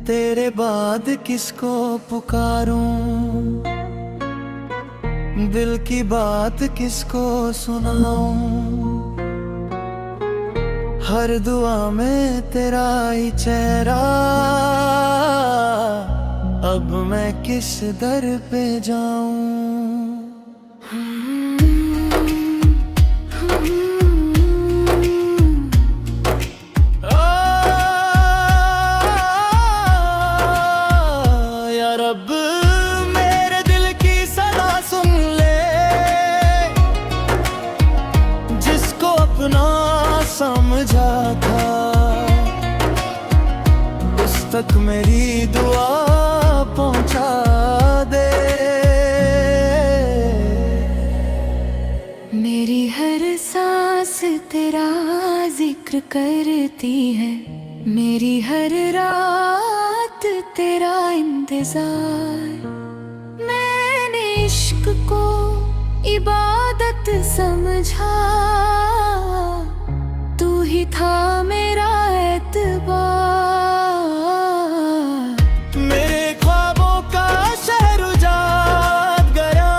तेरे बाद किसको पुकारूं, दिल की बात किसको सुनाऊं। हर दुआ में तेरा ही चेहरा, अब मैं किस दर पे जाऊं। अब मेरे दिल की सदा सुन ले, जिसको अपना समझा था उस तक मेरी दुआ पहुंचा दे। मेरी हर सांस तेरा जिक्र करती है, मेरी हर रात तेरा इंतजार। मैंने इश्क को इबादत समझा, तू ही था मेरा एतबार। मेरे ख्वाबों का शहर उजाड़ गया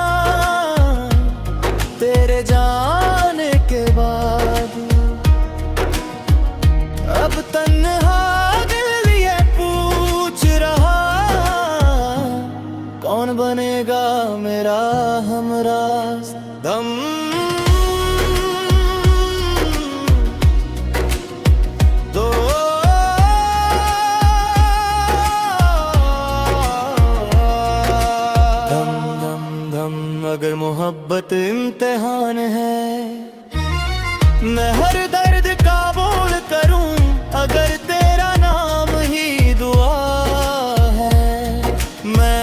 तेरे जाने के बाद। अब तन्हा कौन बनेगा मेरा हमराह। दम दो दम दम दम, अगर मोहब्बत इम्तिहान है, मैं हर दर्द का बोल करूं। अगर तेरा नाम ही दुआ है, मैं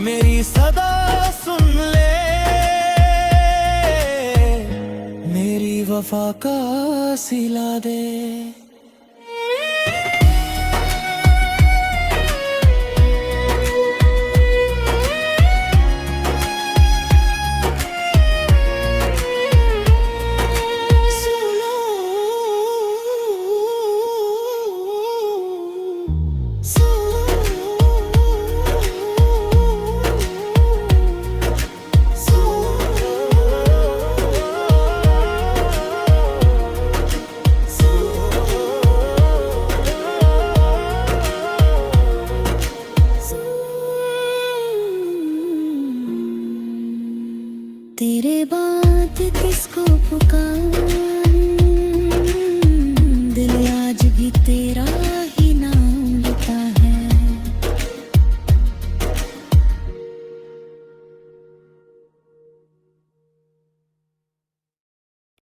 मेरी सदा सुन ले, मेरी वफा का सिला दे।